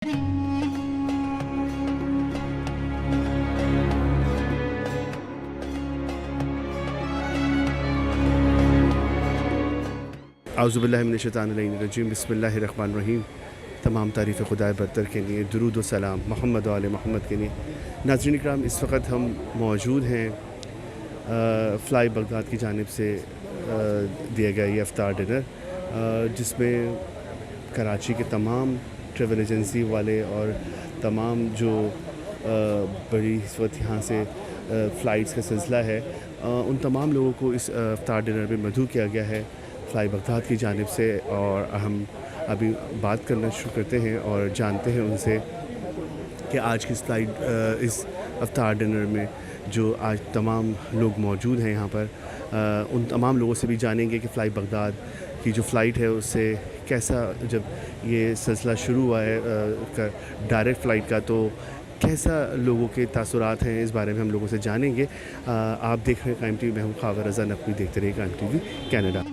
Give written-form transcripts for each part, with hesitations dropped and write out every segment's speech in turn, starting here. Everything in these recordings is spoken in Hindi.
आउज़ुबिल्लाहिमिनश्शैतानिर्रजीम बिस्मिल्लाहिर्रहमानिर्रहीम। तमाम तारीफ़ खुदा बरतर के लिए दुरूद व सलाम मोहम्मद व आले मोहम्मद के लिए। नाज़रीन इकराम, इस वक्त हम मौजूद हैं फ़्लाई बगदाद की जानिब से दिया गया ये इफ्तार डिनर, जिसमें कराची के तमाम ट्रैवल एजेंसी वाले और तमाम जो बड़ी इस वक्त यहाँ से फ़्लाइट्स का सिलसिला है, उन तमाम लोगों को इस इफ्तार डिनर में मदऊ किया गया है फ़्लाई बगदाद की जानिब से। और हम अभी बात करना शुरू करते हैं और जानते हैं उनसे कि आज की इस इफ्तार डिनर में जो आज तमाम लोग मौजूद हैं यहाँ पर, उन तमाम लोगों से भी जानेंगे कि फ़्लाई बगदाद की जो फ़्लाइट है उससे कैसा, जब ये सिलसिला शुरू हुआ है डायरेक्ट फ़्लाइट का, तो कैसा लोगों के तासुरात हैं, इस बारे में हम लोगों से जानेंगे। आप देख रहे हैं क्राइम टीवी, मैं हूँ खावर रज़ा नकवी, देखते रहिए क्राइम टीवी कनाडा।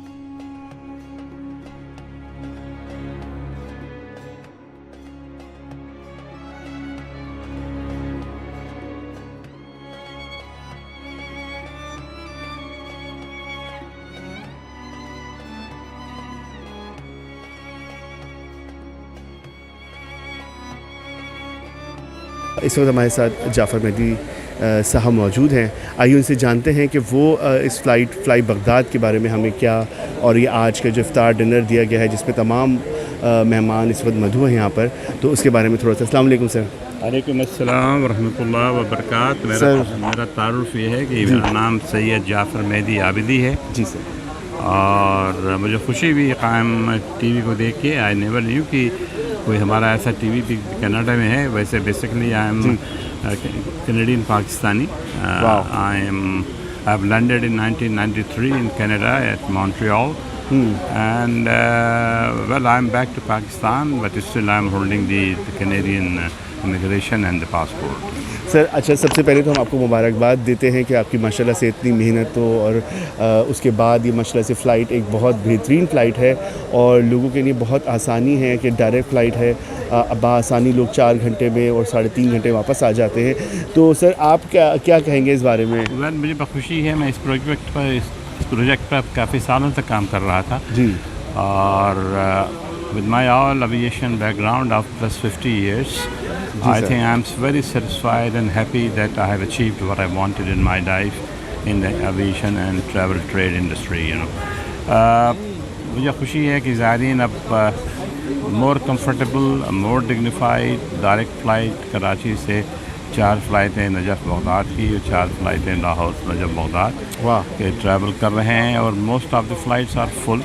इस वक्त हमारे साथ जाफ़र मेहदी साहब मौजूद हैं। आइए उनसे जानते हैं कि वो इस फ़्लाई बगदाद के बारे में हमें क्या, और ये आज का जो इफ्तार डिनर दिया गया है जिसमें तमाम मेहमान इस वक्त मौजूद हैं यहाँ पर, तो उसके बारे में थोड़ा सा। अस्सलाम वालेकुम सर। वालेकुम अस्सलाम वरहमतुल्लाह वबरकातुहू। मेरा तारुफ़ ये है कि मेरा नाम सैयद जाफ़र मेहदी आबिदी है। जी सर। और मुझे खुशी भी कायम टीवी को देख के, आई नेवर न्यू कि कोई हमारा ऐसा टीवी भी कनाडा में है। वैसे basically I am Canadian Pakistani. I have landed in 1993 in Canada at Montreal, and well, I'm back to Pakistan, but still I'm holding the Canadian immigration and the passport. Sir अच्छा, सबसे पहले तो हम आपको मुबारकबाद देते हैं कि आपकी माशाल्लाह से इतनी मेहनत हो, और उसके बाद ये माशाल्लाह से फ़्लाइट एक बहुत बेहतरीन फ़्लाइट है और लोगों के लिए बहुत आसानी है कि डायरेक्ट फ़्लाइट है। बआसानी लोग 4 घंटे में और 3.5 घंटे वापस आ जाते हैं। तो सर आप क्या कहेंगे इस बारे में? मुझे खुशी है, मैं इस प्रोजेक्ट पर काफ़ी सालों तक काम कर रहा था जी। और with my all aviation background of plus 50 years, I think I'm very satisfied and happy that I have achieved what I wanted in my life in the aviation and travel trade industry, you know. मुझे खुशी है कि ज़ायरीन अब more comfortable, more dignified, direct flight Karachi से 4 फ़्लाइटें नजफ़ बगदाद की और 4 फ़्लाइटें लाहौर नजफ़ बगदाद के ट्रैवल कर रहे हैं, और most of the flights are full.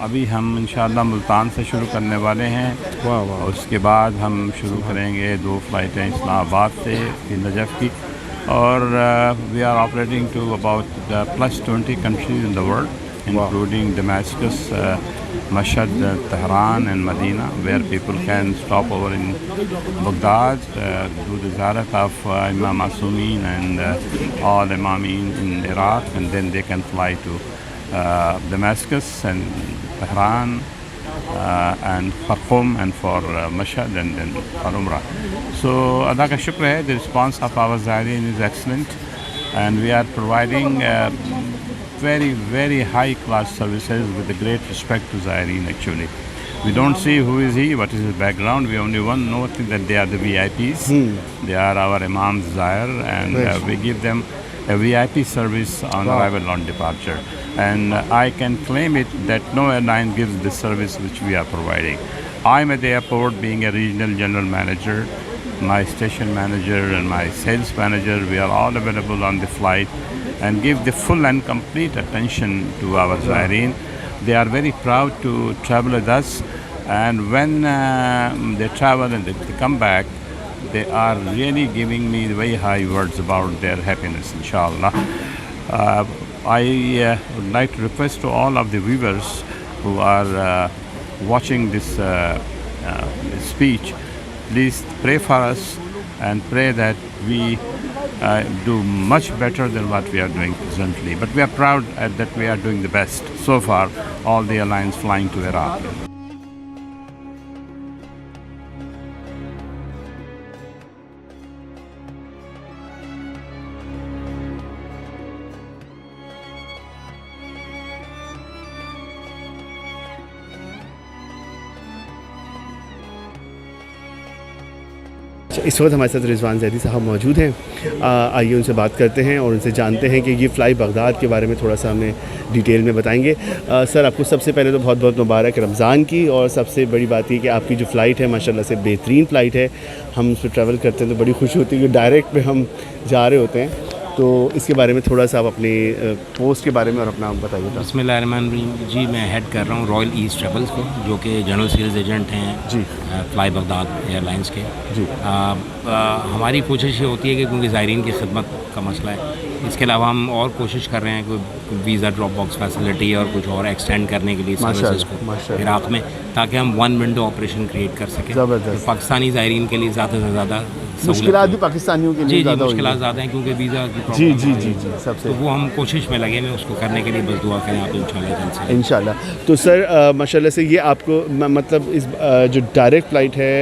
अभी हम इंशाअल्लाह मुल्तान से शुरू करने वाले हैं। वाह। उसके बाद हम शुरू करेंगे 2 फ़्लाइटें इस्लामाबाद से नजफ़ की, और we are operating to about plus 20 countries in the world, including Damascus, Mashhad, Tehran and Medina, where people can stop over in Baghdad, do the ziyarat of Imam Masumeen and all Imameen in Iraq, and then they can fly to Damascus and Tehran and Khartoum and for Mashhad and then for Umrah. So Allah ka shukr hai, the response of our Zaireen is excellent, and we are providing very, very high class services with a great respect to Zaireen actually. We don't see who is he, what is his background. We only know that they are the VIPs. They are our Imam's Zair, and we give them a VIP service on arrival, on departure. And I can claim it that no airline gives this service which we are providing. I'm at the airport being a regional general manager. My station manager and my sales manager, we are all available on the flight and give the full and complete attention to our Zaireen. They are very proud to travel with us, and when they travel and they come back, they are really giving me very high words about their happiness, inshallah. I would like to request to all of the viewers who are watching this speech, please pray for us and pray that we do much better than what we are doing presently. But we are proud that we are doing the best so far, all the airlines flying to Iraq. अच्छा, इस वक्त हमारे साथ रिजवान जैदी साहब मौजूद हैं। आइए उनसे बात करते हैं और उनसे जानते हैं कि ये फ़्लाई बगदाद के बारे में थोड़ा सा हमें डिटेल में बताएंगे। सर, आपको सबसे पहले तो बहुत बहुत मुबारक रमज़ान की, और सबसे बड़ी बात ये कि आपकी जो फ़्लाइट है माशाल्लाह से बेहतरीन फ़्लाइट है। हम उस पर ट्रैवल करते हैं तो बड़ी खुशी होती है कि डायरेक्ट पे हम जा रहे होते हैं। तो इसके बारे में थोड़ा सा आप अपनी पोस्ट के बारे में और अपना बताइए। बिस्मिल्लाहिर्रहमानिर्रहीम जी, मैं हेड कर रहा हूँ रॉयल ईस्ट ट्रैवल्स को, जो कि जनरल सेल्स एजेंट हैं जी फ़्लाई बगदाद एयरलाइंस के। जी हमारी कोशिश ये होती है कि क्योंकि ज़ायरीन की खिदमत का मसला है, इसके अलावा हम और कोशिश कर रहे हैं कि वीज़ा ड्रॉप बॉक्स फैसिलिटी और कुछ और एक्सटेंड करने के लिए सर्विसेज को इराक़ में, ताकि हम वन विंडो ऑपरेशन क्रिएट कर सकें। ज़बरदस्त। तो पाकिस्तानी ज़ायरीन के लिए ज़्यादा से ज़्यादा मुश्किलात भी पाकिस्तानियों के लिए ज़्यादा मुश्किलात ज़्यादा हैं, क्योंकि वीज़ा की जी प्रॉब्लम जी है। जी जी सबसे तो वो हम कोशिश में लगे हैं उसको करने के लिए, बस दुआ करें आप इंशाल्लाह। तो सर माशाल्लाह से ये आपको मतलब इस जो डायरेक्ट फ़्लाइट है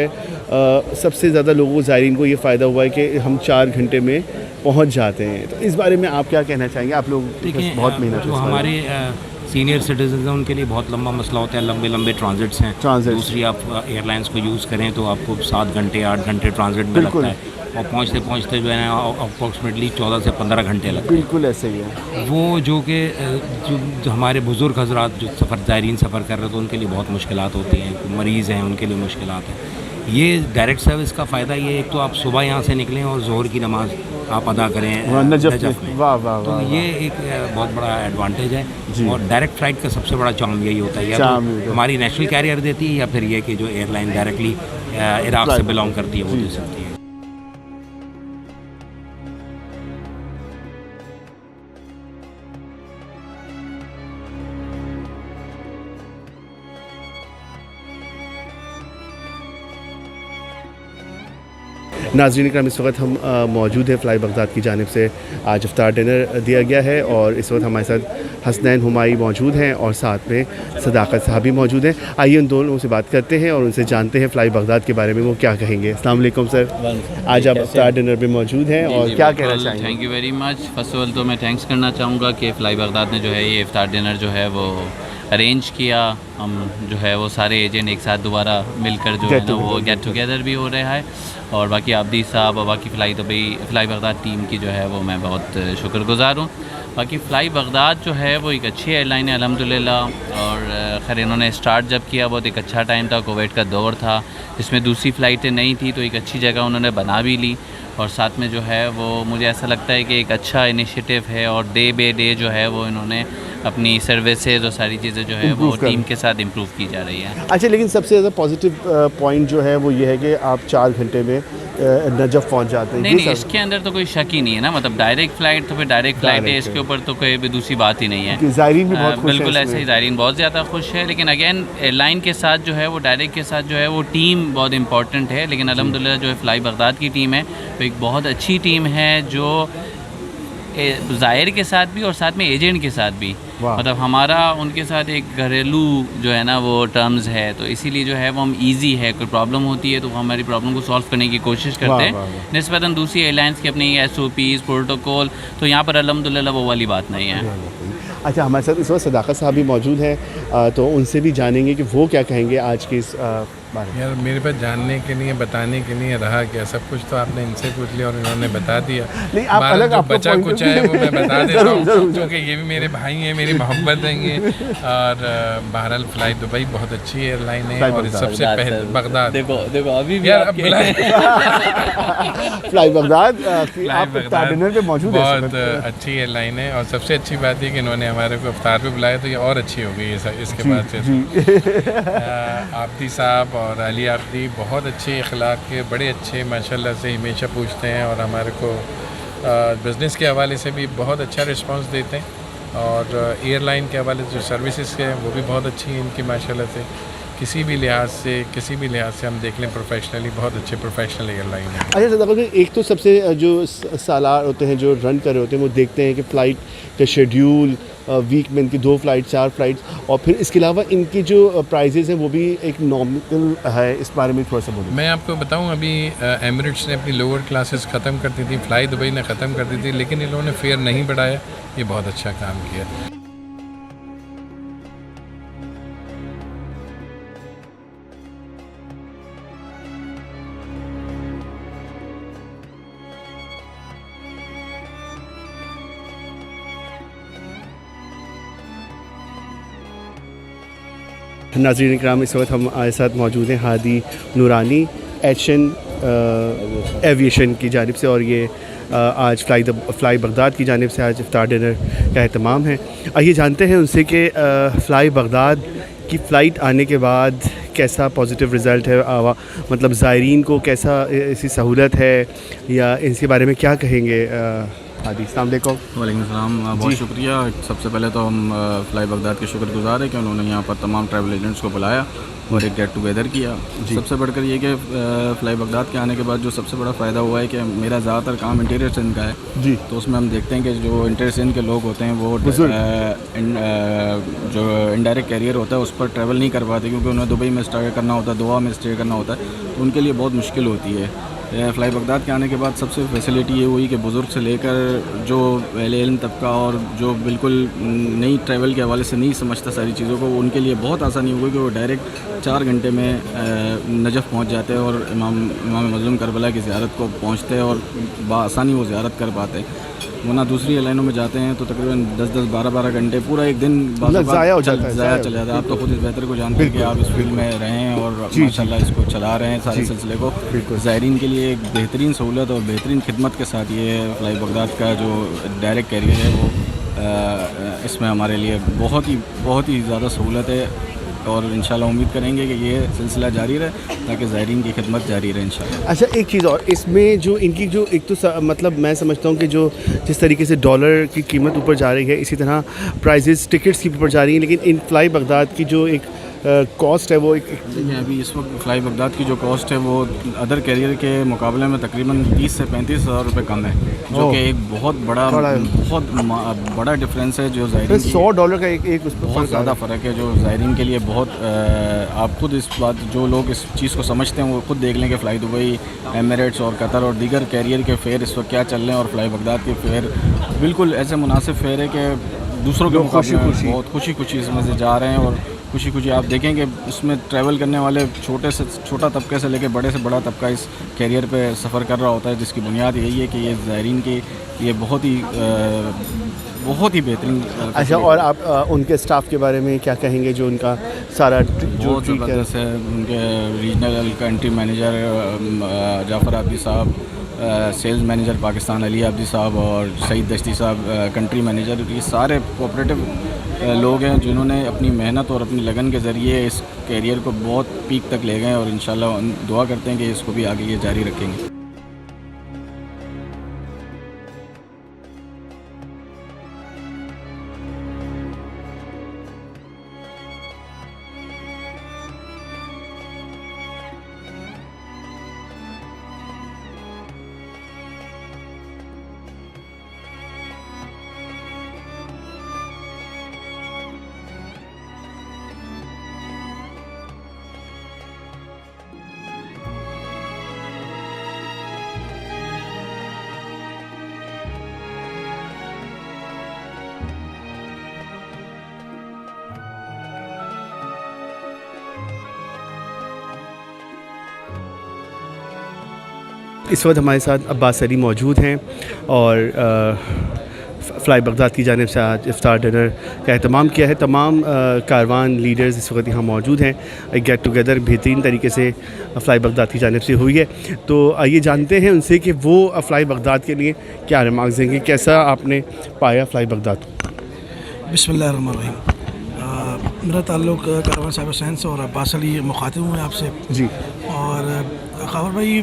सबसे ज़्यादा लोगों ज़ायरीन को ये फ़ायदा हुआ है कि हम 4 घंटे में पहुंच जाते हैं। तो इस बारे में आप क्या कहना चाहेंगे? आप लोग बहुत मेहनत जो हमारे सीनियर सिटीजन हैं उनके लिए बहुत लंबा मसला होता है, लंबे लंबे ट्रांजिट्स हैं। दूसरी आप एयरलाइंस को यूज़ करें तो आपको 7 घंटे 8 घंटे ट्रांजिट में लगता है, और पहुँचते पहुँचते जो है ना अप्रॉक्सीमेटली 14 से 15 घंटे लगते हैं। बिल्कुल ऐसे ही है। वो जो कि जो हमारे बुज़ुर्ग हजरात जो ज़ायरीन सफ़र कर रहे हैं तो उनके लिए बहुत मुश्किलात होती हैं, मरीज़ हैं उनके लिए मुश्किलात हैं। ये डायरेक्ट सर्विस का फ़ायदा ये है, एक तो आप सुबह यहाँ से निकलें और ज़ोहर की नमाज़ आप अदा करें नजफ़ में। वाह वाह तो ये एक बहुत बड़ा एडवांटेज है। और डायरेक्ट फ़्लाइट का सबसे बड़ा चार्म यही होता है, या तो हमारी नेशनल कैरियर देती है, या फिर ये कि जो एयरलाइन डायरेक्टली इराक़ से बिलोंग करती है वो दे सकती है। नाज़रीन इकराम, इस वक्त हम मौजूद है फ़्लाई बगदाद की जानिब से आज इफ्तार डिनर दिया गया है, और इस वक्त हमारे साथ हसनैन हुमाई मौजूद हैं और साथ में सदाकत साहब भी मौजूद हैं। आइए उन दोनों से बात करते हैं और उनसे जानते हैं फ़्लाई बगदाद के बारे में वो क्या कहेंगे। अस्सलाम वालेकुम सर, आज आप इफ्तार डिनर पे मौजूद हैं और क्या कहना चाहेंगे? Thank you very much. First of all तो मैं थैंक्स करना चाहूँगा कि फ़्लाई बगदाद ने जो है ये इफ्तार डिनर जो है वो अरेंज किया। हम जो है वो सारे एजेंट एक साथ दोबारा मिलकर जो है ना वो गेट टुगेदर भी हो रहा है, और बाकी आबदी साहब और बाकी फ़्लाई बगदाद टीम की जो है वो मैं बहुत शुक्रगुज़ार हूँ। बाकी फ़्लाई बगदाद जो है वो एक अच्छी एयरलाइन है अल्हम्दुलिल्लाह, और खैर इन्होंने स्टार्ट जब किया बहुत एक अच्छा टाइम था, कोविड का दौर था, इसमें दूसरी फ़्लाइटें नहीं थी, तो एक अच्छी जगह उन्होंने बना भी ली, और साथ में जो है वो मुझे ऐसा लगता है कि एक अच्छा इनिशिएटिव है, और डे बाय डे जो है वो इन्होंने अपनी सर्विसेज और सारी चीज़ें जो है वो टीम के साथ इम्प्रूव की जा रही है। अच्छा, लेकिन सबसे ज़्यादा पॉजिटिव पॉइंट जो है वो ये है कि आप 4 घंटे में नजफ़ पहुंच जाते हैं। नहीं, इसके अंदर तो कोई शक ही नहीं है ना, मतलब डायरेक्ट फ़्लाइट तो फिर डायरेक्ट फ़्लाइट है, इसके ऊपर तो कोई भी दूसरी बात ही नहीं है। ज़ायरीन भी बहुत खुश बिल्कुल ऐसे ही ज़ायरीन बहुत ज़्यादा खुश है, लेकिन अगेन एयरलाइन के साथ जो है वो डायरेक्ट के साथ जो है वो टीम बहुत इंपॉर्टेंट है। लेकिन अल्हम्दुलिल्लाह जो है फ़्लाई बगदाद की टीम है तो एक बहुत अच्छी टीम है, जो ज़ायर के साथ भी और साथ में एजेंट के साथ भी, मतलब हमारा उनके साथ एक घरेलू जो है ना वो टर्म्स है, तो इसीलिए जो है वो हम इजी है, कोई प्रॉब्लम होती है तो हमारी प्रॉब्लम को सॉल्व करने की कोशिश करते हैं निस्बतन दूसरी एयरलाइंस की अपनी SOPs प्रोटोकॉल, तो यहाँ पर अल्हम्दुलिल्लाह वो वाली बात नहीं है। अच्छा, हमारे साथ इस वक्त सदाकत साहब भी मौजूद हैं, तो उनसे भी जानेंगे कि वो क्या कहेंगे आज के इस बारे में। यार मेरे पास जानने के लिए बताने के लिए रहा क्या, सब कुछ तो आपने इनसे पूछ लिया और इन्होंने बता दिया। नहीं, आप अलग जो बचा कुछ है वो मैं बता देता हूँ, क्योंकि ये भी मेरे भाई हैं, मेरी मोहब्बत है ये। और बहरहाल फ़्लाई दुबई बहुत अच्छी एयरलाइन है, और सबसे पहले बगदाद देखो अभी भी यार अब फ़्लाई बगदाद आप इफ्तार डिनर पे मौजूद हैं। बहुत अच्छी एयरलाइन है, और सबसे अच्छी बात है कि इन्होंने हमारे को इफ्तार पे बुलाया, तो ये और अच्छी हो गई है इसके बाद से। आबदी साहब और अली आबदी बहुत अच्छे अखलाक के, बड़े अच्छे माशाल्लाह से हमेशा पूछते हैं, और हमारे को बिज़नेस के हवाले से भी बहुत अच्छा रिस्पांस देते हैं, और एयरलाइन के हवाले से जो सर्विसेज के हैं वो भी बहुत अच्छी हैं इनकी माशाल्लाह से। किसी भी लिहाज से हम देख लें प्रोफेशनली, बहुत अच्छे प्रोफेशनल एयरलाइन है। अच्छा सदाकत, एक तो सबसे जो सालार होते हैं जो रन कर रहे होते हैं वो देखते हैं कि फ़्लाइट का शेड्यूल, वीक में इनकी 2 फ़्लाइट 4 फ़्लाइट्स, और फिर इसके अलावा इनकी जो प्राइजेज़ हैं वो भी एक नॉमिनल है। इस बारे में थोड़ा सा बोलिए। मैं आपको बताऊं, अभी एमिरेट्स ने अपनी लोअर क्लासेस ख़त्म कर दी थी, फ़्लाई दुबई ने ख़त्म कर दी थी, लेकिन इन्होंने फेयर नहीं बढ़ाया, ये बहुत अच्छा काम किया। नाज़रीन इकराम, इस वक्त हमारे साथ मौजूद हैं हादी नूरानी एशियन एविएशन की जानिब से, और ये आज फ़्लाई बगदाद की जानिब से आज इफ्तार डिनर का एहतमाम है। आइए जानते हैं उनसे कि फ़्लाई बगदाद की फ़्लाइट आने के बाद कैसा पॉजिटिव रिज़ल्ट है, मतलब ज़ायरीन को कैसा इसकी सहूलत है, या इसके बारे में क्या कहेंगे। हादी, अस्सलाम वालेकुम। वालेकुम सलाम, बहुत शुक्रिया। सबसे पहले तो हम फ़्लाई बगदाद के शुक्रगुज़ार हैं कि उन्होंने यहाँ पर तमाम ट्रैवल एजेंट्स को बुलाया और एक गेट टुगेदर किया। सबसे बढ़कर ये कि फ़्लाई बगदाद के आने के बाद जो सबसे बड़ा फ़ायदा हुआ है कि मेरा ज़्यादातर काम इंटीरियर सिंध का है जी, तो उसमें हम देखते हैं कि जो इंटीरियर सिंध के लोग होते हैं वो जो इनडायरेक्ट कैरियर होता है उस पर ट्रैवल नहीं कर पाते, क्योंकि उन्हें दुबई में स्टे करना होता है, दोहा में स्टे करना होता है, तो उनके लिए बहुत मुश्किल होती है। फ़्लाई बगदाद के आने के बाद सबसे फैसिलिटी ये हुई कि बुज़ुर्ग से लेकर जो अहले इल्म तबका और जो बिल्कुल नई ट्रैवल के हवाले से नहीं समझता सारी चीज़ों को, उनके लिए बहुत आसानी हो गई कि वो डायरेक्ट 4 घंटे में नजफ़ पहुंच जाते हैं और इमाम मज़लूम करबला की ज़ियारत को पहुंचते हैं और बआसानी वो ज़ियारत कर पाते हैं। वरना दूसरी एयरलाइनों में जाते हैं तो तकरीबन 10-10, 12-12 घंटे पूरा एक दिन ज़ाया चला जाता है। आप तो खुद इस बेहतर को जानते हैं कि आप इस फील्ड में रहे हैं और माशाल्लाह इसको चला रहे हैं सारे सिलसिले को। ज़ायरीन के लिए एक बेहतरीन सहूलत और बेहतरीन खिदमत के साथ ये फ़्लाई बगदाद का जो डायरेक्ट कैरियर है वो इसमें हमारे लिए बहुत ही ज़्यादा सहूलत है, और इंशाल्लाह उम्मीद करेंगे कि ये सिलसिला जारी रहे ताकि ज़ायरीन की खिदमत जारी रहे इंशाल्लाह। अच्छा, एक चीज़ और, इसमें जो इनकी जो एक तो मतलब मैं समझता हूँ कि जो जिस तरीके से डॉलर की कीमत ऊपर जा रही है, इसी तरह प्राइजेस टिकट्स की ऊपर जा रही हैं, लेकिन इन फ़्लाई बगदाद की जो एक कॉस्ट है वो देखिए अभी इस वक्त फ़्लाई बगदाद की जो कॉस्ट है वो अदर कैरियर के मुकाबले में तकरीबन 30 से 35 हज़ार रुपये कम है, जो कि एक बहुत बड़ा डिफरेंस है। जो ज़ायरीन $100 का एक उस पर बहुत ज़्यादा फ़र्क है, जो ज़ायरीन के लिए बहुत आप खुद इस बात, जो लोग इस चीज़ को समझते हैं वो खुद देख लें कि फ़्लाई दुबई, एमिरेट्स और कतर और दीगर कैरियर के फ़ेयर इस वक्त क्या चल रहे हैं, और फ़्लाई बगदाद के फ़ेयर बिल्कुल ऐसे मुनासिब फ़ेयर है कि दूसरों के मुकाबले बहुत खुशी इसमें से जा रहे हैं, और खुशी आप देखेंगे उसमें ट्रैवल करने वाले छोटा तबके से लेकर बड़े से बड़ा तबका इस कैरियर पे सफ़र कर रहा होता है, जिसकी बुनियाद यही है कि ये ज़ायरीन की ये बहुत ही बेहतरीन। अच्छा, और आप उनके स्टाफ के बारे में क्या कहेंगे, जो उनका सारा बहुत ज़बरदस्त है। उनके रीजनल कंट्री मैनेजर जाफ़र आबदी साहब, सेल्स मैनेजर पाकिस्तान अली आबदी साहब और सईद दश्ती साहब कंट्री मैनेजर, ये सारे कोऑपरेटिव लोग हैं जिन्होंने अपनी मेहनत और अपनी लगन के ज़रिए इस कैरियर को बहुत पीक तक ले गए, और इंशाल्लाह दुआ करते हैं कि इसको भी आगे ये जारी रखेंगे। इस वक्त हमारे साथ अब्बास अली मौजूद हैं, और फ़्लाई बगदाद की जानिब से आज इफ्तार डिनर का एहतमाम किया है। तमाम कारवान लीडर्स इस वक्त यहाँ मौजूद हैं। एक गेट टुगेदर बेहतरीन तरीके से फ़्लाई बगदाद की जानिब से हुई है। तो आइए जानते हैं उनसे कि वो फ़्लाई बगदाद के लिए क्या रिमार्क्स देंगे, कैसा आपने पाया फ़्लाई बगदाद को। बिस्मिल्लाहिर्रहमानिर्रहीम। मेरा ताल्लुक़ कारवान साहिब हुसैन से, और अब्बास अली मुखातिब हूँ आपसे जी। और खबर भाई,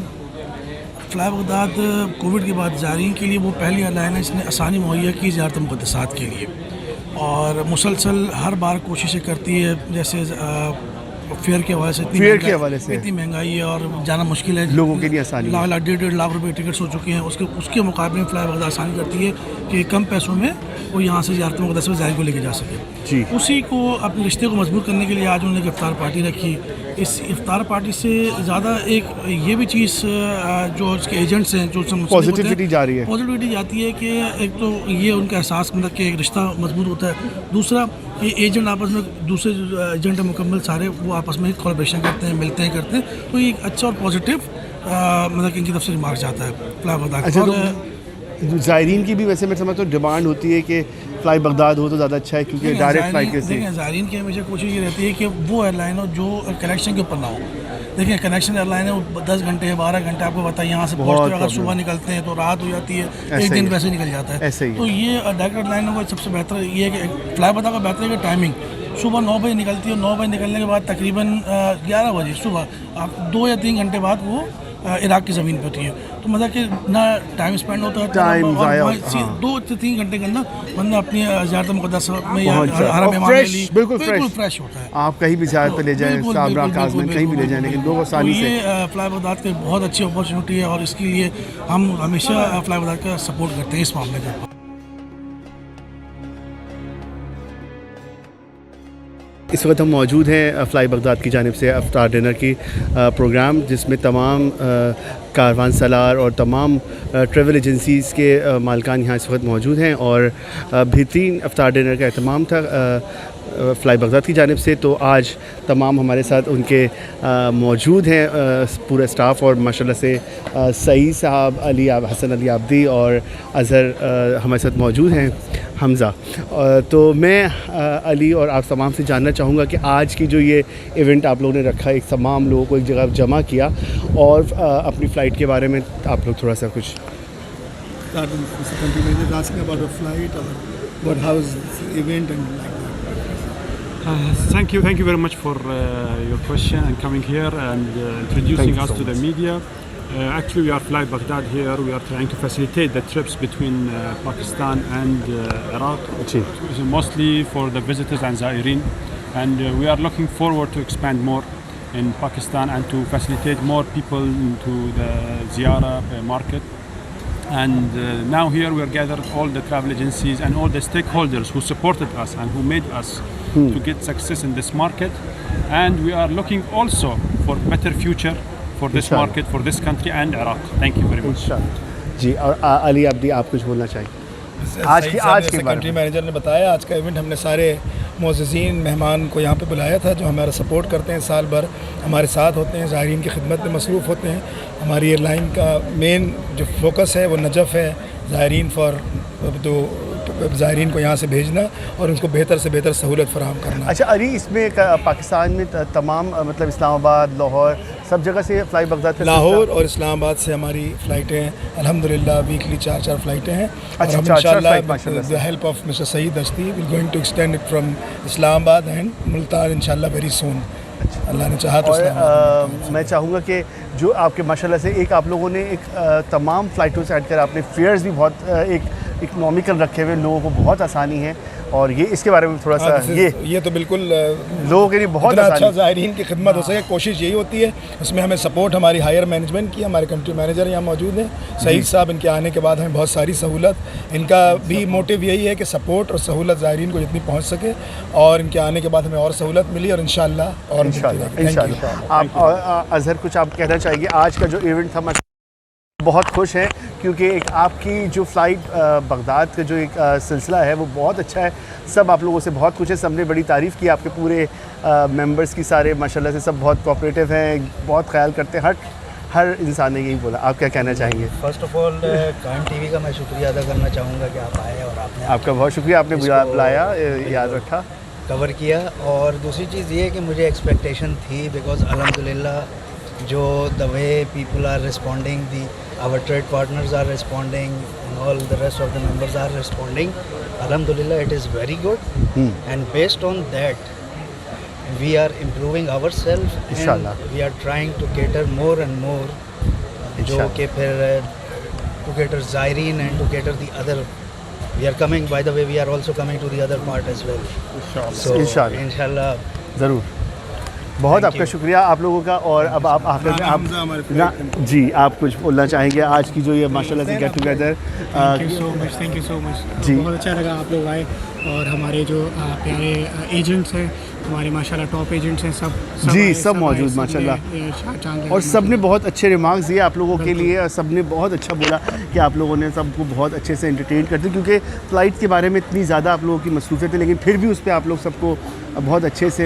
फ़्लाई बगदाद कोविड के बाद ज़ायरीन के लिए वो पहली एयरलाइन है जिसने आसानी मुहैया की ज़ियारत मुक़द्दसात के लिए, और मुसलसल हर बार कोशिशें करती है। जैसे फेयर के हवाले से इतनी महंगाई है और जाना मुश्किल है, लोगों के लिए आसानी, 1.5 लाख रुपए टिकट्स हो चुके हैं। उसके मुकाबले में फ़्लाई बगदाद आसानी करती है कि कम पैसों में वो यहाँ से ज़ियारत मुक़द्दस में ज़ायरीन को लेके जा सके जी। उसी को अपने रिश्ते को मजबूत करने के लिए आज उन्होंने इफ्तार पार्टी रखी। इस इफ्तार पार्टी से ज़्यादा एक ये भी चीज़ जो उसके एजेंट्स हैं, जो पॉजिटिविटी जा रही है, पॉजिटिविटी जाती है कि एक तो ये उनका एहसास मतलब कि एक रिश्ता मजबूत होता है। दूसरा, ये एजेंट आपस में, दूसरे एजेंट मुकम्मल सारे वो आपस में कोलैबोरेशन करते हैं, मिलते हैं, करते हैं, तो ये एक अच्छा और पॉजिटिव मतलब कि इनकी तरफ से रिमार्क जाता है फ़्लाई बगदाद। अच्छा, तो ज़ायरीन की भी वैसे मैं समझता हूँ डिमांड होती है कि फ़्लाई बगदाद हो तो ज़्यादा अच्छा है, क्योंकि डायरेक्ट फ़्लाइट के देखिए ज़ायरीन की हमेशा कोशिश ये रहती है कि वो एयरलाइन हो जो कनेक्शन के ऊपर ना हो। देखिए कनेक्शन एयरलाइन है वो 10 घंटे 12 घंटे आपको पता है यहाँ से पहुँचते हैं, अगर सुबह निकलते हैं तो रात हो जाती है, एक दिन वैसे निकल जाता है। तो ये डायरेक्ट एयरलाइन का सबसे बेहतर ये है कि फ़्लाई बगदाद का बेहतर है कि टाइमिंग सुबह 9 बजे निकलती है, 9 बजे निकलने के बाद तकरीबन 11 बजे सुबह आप 2 या 3 घंटे बाद वो इराक़ की ज़मीन पर होती है। तो मतलब कि ना टाइम स्पेंड होता है, टाइम ज़ाया, 2 से 3 घंटे के अंदर बंदा अपनी ज़ियारत मुक़द्दस में या हरम में बिल्कुल फ्रेश होता है। आप कहीं भी ज़ियारत पे ले जाएं, साबरा काज़मीन कहीं भी ले जाएं, लेकिन लोग आसानी से ये फ़्लाई बगदाद की बहुत अच्छी अपॉर्चुनिटी है और इसके लिए हम हमेशा फ़्लाई बगदाद का सपोर्ट करते हैं इस मामले के ऊपर। इस वक्त हम मौजूद हैं फ़्लाई बगदाद की जानिब से इफ्तार डिनर की प्रोग्राम, जिसमें तमाम कारवान सलार और तमाम ट्रैवल एजेंसीज़ के मालिकान यहाँ इस वक्त मौजूद हैं और बेहतरीन इफ्तार डिनर का एहतमाम था फ़्लाई बगदाद की जानिब से। तो आज तमाम हमारे साथ उनके मौजूद हैं पूरा स्टाफ, और माशाल्लाह से सईद साहब, हसन अली आब्दी और अज़हर हमारे साथ मौजूद हैं, हमज़ा। तो मैं अली और आप तमाम से जानना चाहूँगा कि आज की जो ये इवेंट आप लोगों ने रखा, एक तमाम लोगों को एक जगह जमा किया, और अपनी फ़्लाइट के बारे में आप लोग थोड़ा सा कुछ Thank you very much for your question and coming here and introducing us to the media. Actually, we are Fly Baghdad here. We are trying to facilitate the trips between Pakistan and Iraq, mostly for the visitors and Zairin. And we are looking forward to expand more in Pakistan and to facilitate more people into the Ziyara market. And now here we are gathered all the travel agencies and all the stakeholders who supported us and who made us to get success in this market. And we are looking also for better future for this market, for this country and Iraq. Thank you very much. जी, और अली अब्दी आप कुछ बोलना चाहिए आज के कंट्री मैनेजर ने बताया, आज का इवेंट हमने सारे मुअज़्ज़िज़ीन मेहमान को यहाँ पे बुलाया था जो हमारा सपोर्ट करते हैं, साल भर हमारे साथ होते हैं, ज़ायरीन की खिदमत में मसरूफ़ होते हैं। हमारी एयरलाइन का मेन जो फोकस है वो नजफ़ है, ज़ायरीन को यहाँ से भेजना और उनको बेहतर से बेहतर सहूलत फराहम करना। अच्छा अली, इसमें पाकिस्तान में तमाम मतलब इस्लामाबाद, लाहौर, सब जगह से फ़्लाई बगदाद, लाहौर और इस्लामाबाद से हमारी फ़्लाइटें अल्हम्दुलिल्लाह वीकली 4 फ़्लाइटें हैं। अच्छा, और हम इंशाअल्लाह with the help of mister Saeed Dasti we are going to extend it from Islamabad and Multan इंशाअल्लाह वेरी सून, अल्लाह ने चाहा तो। और मैं चाहूँगा कि जो आपके माशाल्लाह से एक आप लोगों ने एक तमाम फ़्लाइटों से हट कर आपने फेयर्स भी बहुत एक इकनॉमिकल रखे हुए, लोगों को बहुत आसानी है, और ये इसके बारे में थोड़ा सा ये तो बिल्कुल लोगों के लिए बहुत अच्छा ज़ायरीन की खिदमत हो सके, कोशिश यही होती है। उसमें हमें सपोर्ट हमारी हायर मैनेजमेंट की, हमारे कंट्री मैनेजर यहाँ मौजूद हैं सईद साहब, इनके आने के बाद हमें बहुत सारी सहूलत, इनका भी मोटिव यही है कि सपोर्ट और सहूलत ज़ायरीन को जितनी पहुँच सके, और इनके आने के बाद हमें और सहूलत मिली और इंशाअल्लाह और इंशाअल्लाह। आप अज़हर कुछ आप कहना चाहिए? आज का जो इवेंट था बहुत खुश हैं क्योंकि एक आपकी जो फ़्लाइट बगदाद का जो एक सिलसिला है वो बहुत अच्छा है, सब आप लोगों से बहुत कुछ है, सबने बड़ी तारीफ़ की आपके पूरे मेंबर्स की, सारे माशाल्लाह से सब बहुत कोऑपरेटिव हैं, बहुत ख्याल करते हैं, हर इंसान ने यही बोला। आप क्या कहना चाहेंगे? फ़र्स्ट ऑफ़ ऑल काइम टीवी का मैं शुक्रिया अदा करना चाहूँगा कि आप आए और आपने आपका बहुत शुक्रिया, आपने बुलाया, याद रखा, कवर किया। और दूसरी चीज़ ये है कि मुझे एक्सपेक्टेशन थी, बिकॉज अल्हम्दुलिल्लाह जो the way people are responding, the our trade partners are responding and all the rest of the members are responding, alhamdulillah it is very good. And based on that we are improving ourselves and we are trying to cater more and more jo ke phir to cater Zairin and to cater the other, we are coming, by the way we are also coming to the other part as well, inshallah ज़रूर। बहुत आपका शुक्रिया आप लोगों का। और अब आप आखिर में आप जी आप कुछ बोलना चाहेंगे आज की जो ये माशाल्लाह से get together? Thank you so much जी, बहुत अच्छा लगा आप लोग आए, और हमारे जो प्यारे एजेंट्स हैं, हमारे माशाल्लाह टॉप एजेंट्स हैं, सब मौजूद माशाल्लाह, और सब ने बहुत अच्छे रिमार्क्स दिए आप लोगों के लिए, और सब ने बहुत अच्छा बोला कि आप लोगों ने सबको बहुत अच्छे से एंटरटेन करते, क्योंकि फ़्लाइट के बारे में इतनी ज़्यादा आप लोगों की मसरूफ़ियत है, लेकिन फिर भी उस पर आप लोग सबको बहुत अच्छे से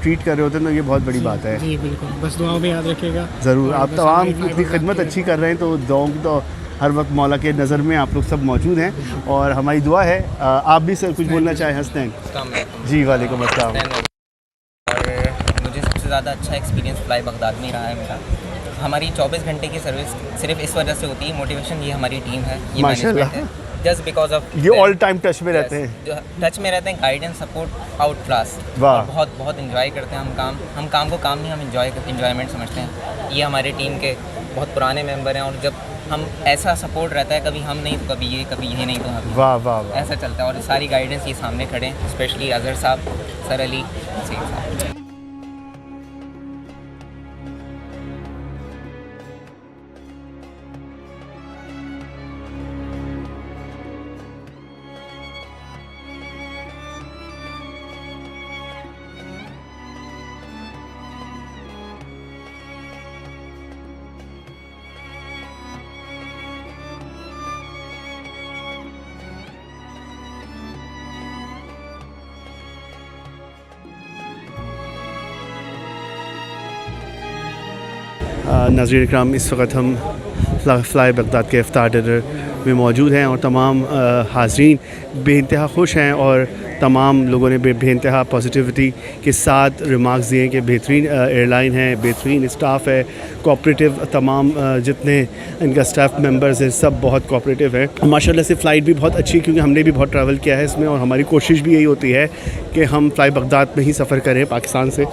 ट्रीट कर रहे होते हैं, तो ये बहुत बड़ी बात है। जी बिल्कुल, बस दुआओं में याद रखिएगा ज़रूर। आप तमाम इतनी खिदमत अच्छी कर रहे हैं तो दुआओं की तो हर वक्त मौला के नज़र में आप लोग सब मौजूद हैं और हमारी दुआ है आप भी सर कुछ बोलना चाहें हसनैन? जी वालेकुम अस्सलाम। और मुझे सबसे ज़्यादा अच्छा एक्सपीरियंस फ्लाई बगदाद में रहा है मेरा। हमारी 24 घंटे की सर्विस सिर्फ इस वजह से होती है, मोटिवेशन ये हमारी टीम है, ये मैनेजमेंट है, जस्ट बिकॉज ऑफ ये ऑल टाइम टच में रहते हैं, जो टच में रहते हैं, गाइडेंस सपोर्ट आउट क्लास। बहुत बहुत इंजॉय करते हैं हम काम को काम नहीं, हम इंजॉयमेंट समझते हैं। ये हमारे टीम के बहुत पुराने मेंबर हैं और जब हम ऐसा सपोर्ट रहता है, कभी हम नहीं तो कभी ये नहीं तो हम, वाह वाह वाह, ऐसा चलता है। और सारी गाइडेंस ये सामने खड़े हैं, स्पेशली अजहर साहब, सर अली, सईद साहब। नाज़रीन इकराम, इस वक्त हम फ़्लाई बगदाद के इफ्तार डिनर में मौजूद हैं और तमाम हाज़रीन बेइंतहा खुश हैं और तमाम लोगों ने बेइंतहा पॉजिटिविटी के साथ रिमार्क्स दिए कि बेहतरीन एयरलाइन है, बेहतरीन स्टाफ है, कोऑपरेटिव, तमाम जितने इनका स्टाफ मेंबर्स हैं सब बहुत कोऑपरेटिव है। माशाल्लाह से फ़्लाइट भी बहुत अच्छी है क्योंकि हमने भी बहुत ट्रैवल किया है इसमें और हमारी कोशिश भी यही होती है कि हम फ़्लाई बगदाद में ही सफ़र करें पाकिस्तान से।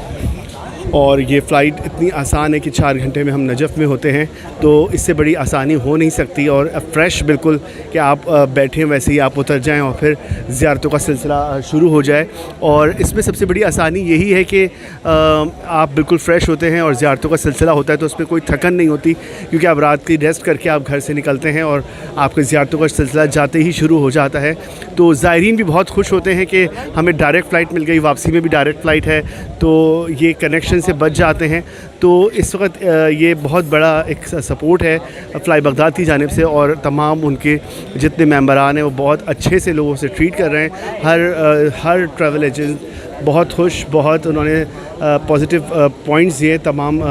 और ये फ़्लाइट इतनी आसान है कि 4 घंटे में हम नजफ़ में होते हैं, तो इससे बड़ी आसानी हो नहीं सकती। और फ्रेश बिल्कुल कि आप बैठें वैसे ही आप उतर जाएं और फिर ज़ियारतों का सिलसिला शुरू हो जाए। और इसमें सबसे बड़ी आसानी यही है कि आप बिल्कुल फ़्रेश होते हैं और ज़ियारतों का सिलसिला होता है तो उसमें कोई थकन नहीं होती क्योंकि आप रात की रेस्ट करके आप घर से निकलते हैं और आपके ज़ियारतों का सिलसिला जाते ही शुरू हो जाता है। तो ज़ायरीन भी बहुत खुश होते हैं कि हमें डायरेक्ट फ़्लाइट मिल गई, वापसी में भी डायरेक्ट फ़्लाइट है, तो ये कनेक्शन से बच जाते हैं। तो इस वक्त ये बहुत बड़ा एक सपोर्ट है फ़्लाई बगदाद की जानिब से और तमाम उनके जितने मेंबरान हैं वो बहुत अच्छे से लोगों से ट्रीट कर रहे हैं। हर ट्रैवल एजेंट बहुत खुश, बहुत उन्होंने पॉजिटिव पॉइंट्स दिए तमाम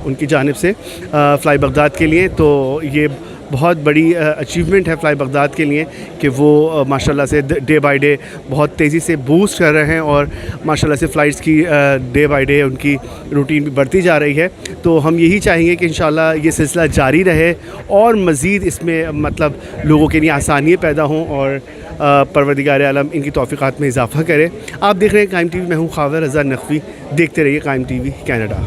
उनकी जानिब से फ़्लाई बगदाद के लिए। तो ये बहुत बड़ी अचीवमेंट है फ़्लाई बगदाद के लिए कि वो माशाल्लाह से डे बाय डे बहुत तेज़ी से बूस्ट कर रहे हैं और माशाल्लाह से फ़्लाइट्स की डे बाय डे उनकी रूटीन भी बढ़ती जा रही है। तो हम यही चाहेंगे कि इंशाल्लाह ये सिलसिला जारी रहे और मज़ीद इसमें मतलब लोगों के लिए आसानियाँ पैदा हों और परवरदिगार आलम इनकी तौफ़ीक़ात में इजाफ़ा करे। आप देख रहे हैं कायम टीवी, मैं हूँ खावर रज़ा नक़वी। देखते रहिए कायम टीवी कनाडा।